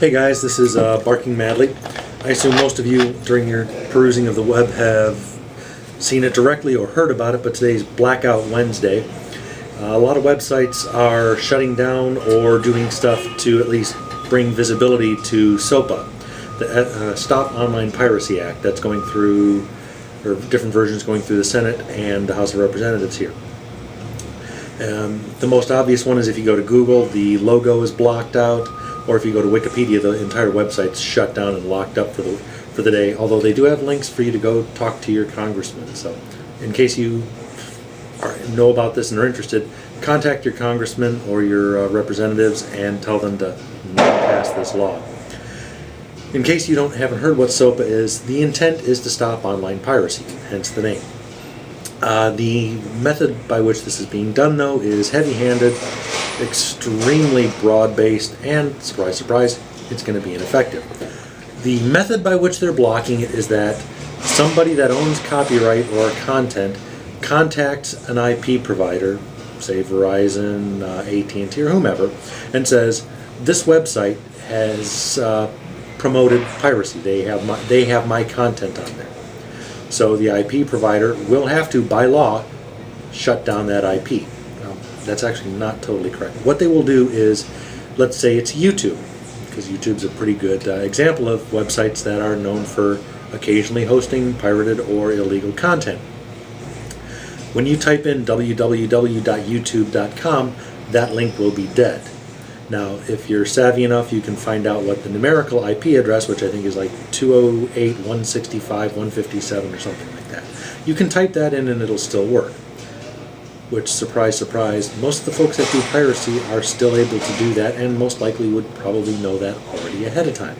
Hey guys, this is Barking Madly. I assume most of you during your perusing of the web have seen it directly or heard about it, but today's Blackout Wednesday. A lot of websites are shutting down or doing stuff to at least bring visibility to SOPA, the Stop Online Piracy Act, that's going through, or different versions going through the Senate and the House of Representatives here. The most obvious one is if you go to Google, the logo is blocked out, or if you go to Wikipedia, the entire website's shut down and locked up for the day, although they do have links for you to go talk to your congressman. So in case you know about this and are interested, contact your congressman or your representatives and tell them to not pass this law. In case you haven't heard what SOPA is, the intent is to stop online piracy, hence the name. The method by which this is being done, though, is heavy-handed, extremely broad-based, and, surprise, surprise, it's going to be ineffective. The method by which they're blocking it is that somebody that owns copyright or content contacts an IP provider, say Verizon, AT&T, or whomever, and says, this website has promoted piracy. They have my content on there. So the IP provider will have to, by law, shut down that IP. That's actually not totally correct. What they will do is, let's say it's YouTube, because YouTube's a pretty good example of websites that are known for occasionally hosting pirated or illegal content. When you type in www.youtube.com, that link will be dead. Now, if you're savvy enough, you can find out what the numerical IP address, which I think is like 208.165.157 or something like that. You can type that in and it'll still work. Which, surprise, surprise, most of the folks that do piracy are still able to do that and most likely would probably know that already ahead of time.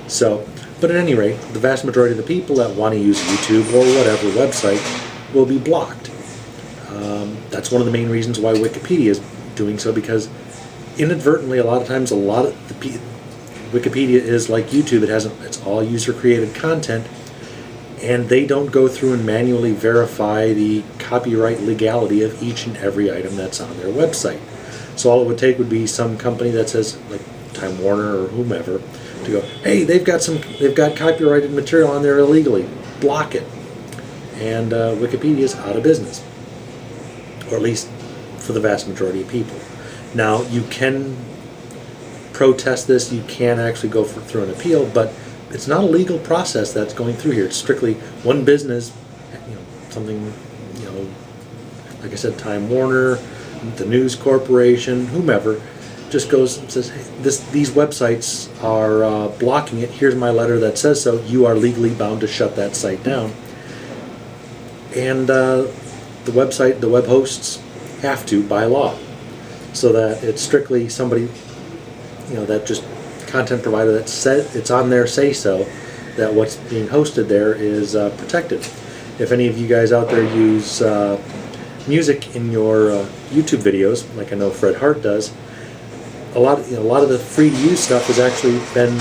So, but at any rate, the vast majority of the people that want to use YouTube or whatever website will be blocked. That's one of the main reasons why Wikipedia is doing so, because inadvertently, a lot of times, Wikipedia is like YouTube. It's all user-created content, and they don't go through and manually verify the copyright legality of each and every item that's on their website. So all it would take would be some company that says, like Time Warner or whomever, to go, hey, they've got copyrighted material on there illegally, block it, and Wikipedia is out of business, or at least for the vast majority of people. Now, you can protest this, you can actually go through an appeal, but it's not a legal process that's going through here. It's strictly one business, something, like I said, Time Warner, the News Corporation, whomever, just goes and says, hey, these websites are blocking it. Here's my letter that says so. You are legally bound to shut that site down. And the web hosts have to, by law. So that it's strictly somebody, that just content provider that said it's on their say-so, that what's being hosted there is protected. If any of you guys out there use music in your YouTube videos, like I know Fred Hart does, a lot of the free-to-use stuff has actually been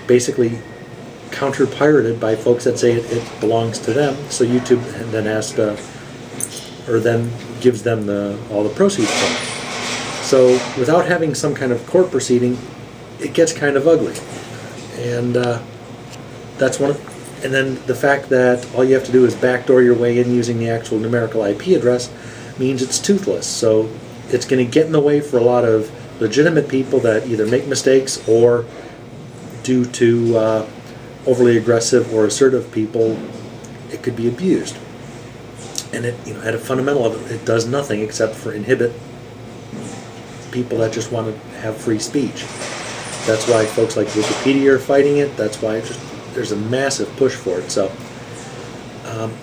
basically counter-pirated by folks that say it belongs to them. So YouTube then then gives them all the proceeds from it. So without having some kind of court proceeding, it gets kind of ugly, and that's one. And then the fact that all you have to do is backdoor your way in using the actual numerical IP address means it's toothless. So it's going to get in the way for a lot of legitimate people that either make mistakes or, due to overly aggressive or assertive people, it could be abused. And it, at a fundamental level, it does nothing except for inhibit people that just want to have free speech. That's why folks like Wikipedia are fighting it. That's why there's a massive push for it. So,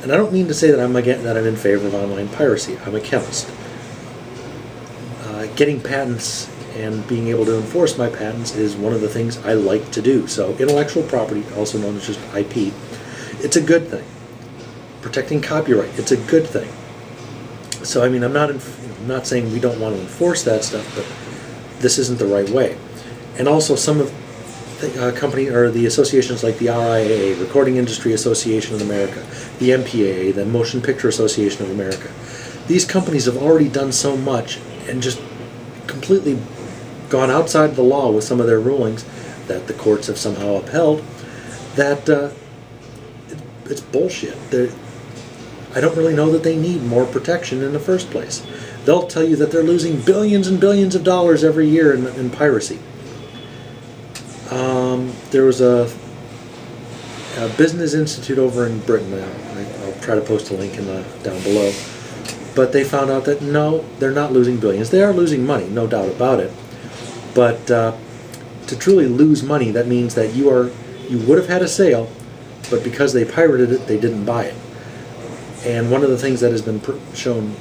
and I don't mean to say that I'm in favor of online piracy. I'm a chemist. Getting patents and being able to enforce my patents is one of the things I like to do. So, intellectual property, also known as just IP, it's a good thing. Protecting copyright, it's a good thing. So, I mean, I'm not saying we don't want to enforce that stuff, but this isn't the right way. And also, some of the the associations like the RIAA, Recording Industry Association of America, the MPAA, the Motion Picture Association of America, these companies have already done so much and just completely gone outside the law with some of their rulings that the courts have somehow upheld, that it's bullshit. I don't really know that they need more protection in the first place. They'll tell you that they're losing billions and billions of dollars every year in piracy. There was a business institute over in Britain. I'll try to post a link down below. But they found out that no, they're not losing billions. They are losing money, no doubt about it. But to truly lose money, that means that you would have had a sale, but because they pirated it, they didn't buy it. And one of the things that has been shown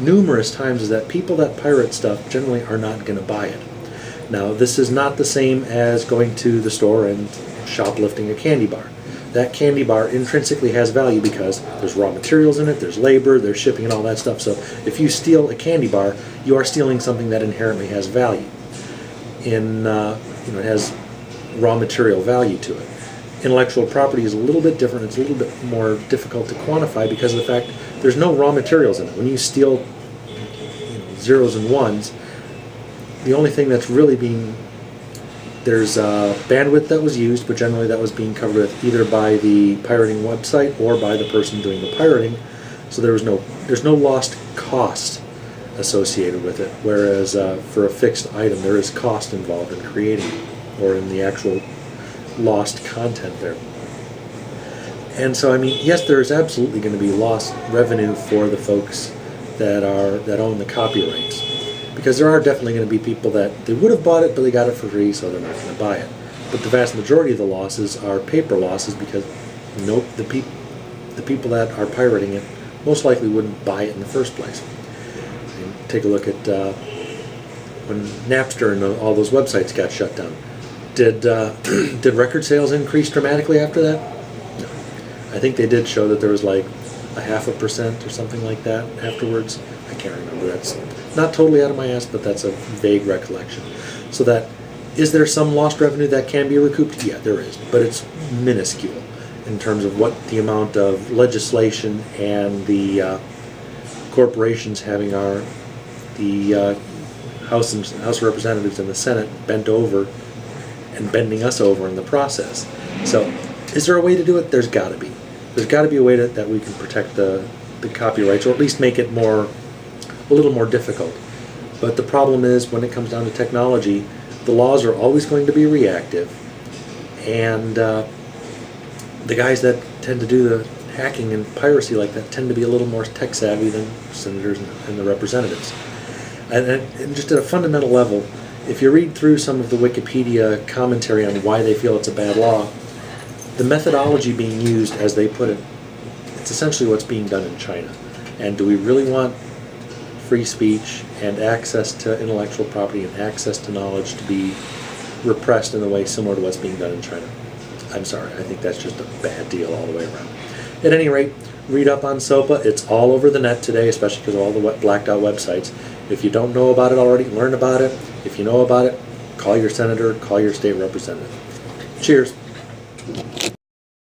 numerous times is that people that pirate stuff generally are not going to buy it. Now, this is not the same as going to the store and shoplifting a candy bar. That candy bar intrinsically has value because there's raw materials in it, there's labor, there's shipping and all that stuff. So if you steal a candy bar, you are stealing something that inherently has value. It has raw material value to it. Intellectual property is a little bit different. It's a little bit more difficult to quantify because of the fact there's no raw materials in it. When you steal zeros and ones, the only thing that's really there's bandwidth that was used, but generally that was being covered with either by the pirating website or by the person doing the pirating. So there's no lost cost associated with it, whereas for a fixed item there is cost involved in creating it, or in the actual lost content there. And so, I mean, yes, there is absolutely going to be lost revenue for the folks that own the copyrights, because there are definitely going to be people that they would have bought it, but they got it for free, so they're not going to buy it. But the vast majority of the losses are paper losses, because the people that are pirating it most likely wouldn't buy it in the first place. And take a look at when Napster and all those websites got shut down. Did record sales increase dramatically after that? No. I think they did show that there was like 0.5% or something like that afterwards. I can't remember. That's not totally out of my ass, but that's a vague recollection. So is there some lost revenue that can be recouped? Yeah, there is, but it's minuscule in terms of what the amount of legislation and the corporations having the House of Representatives and the Senate bent over and bending us over in the process. So is there a way to do it? There's got to be. There's got to be a way that we can protect the copyrights, or at least make it a little more difficult. But the problem is, when it comes down to technology, the laws are always going to be reactive, and the guys that tend to do the hacking and piracy like that tend to be a little more tech savvy than senators and the representatives. And just at a fundamental level, if you read through some of the Wikipedia commentary on why they feel it's a bad law, the methodology being used, as they put it, it's essentially what's being done in China. And do we really want free speech and access to intellectual property and access to knowledge to be repressed in a way similar to what's being done in China? I'm sorry, I think that's just a bad deal all the way around. At any rate, read up on SOPA. It's all over the net today, especially because of all the blacked out websites. If you don't know about it already, learn about it. If you know about it, call your senator, call your state representative. Cheers.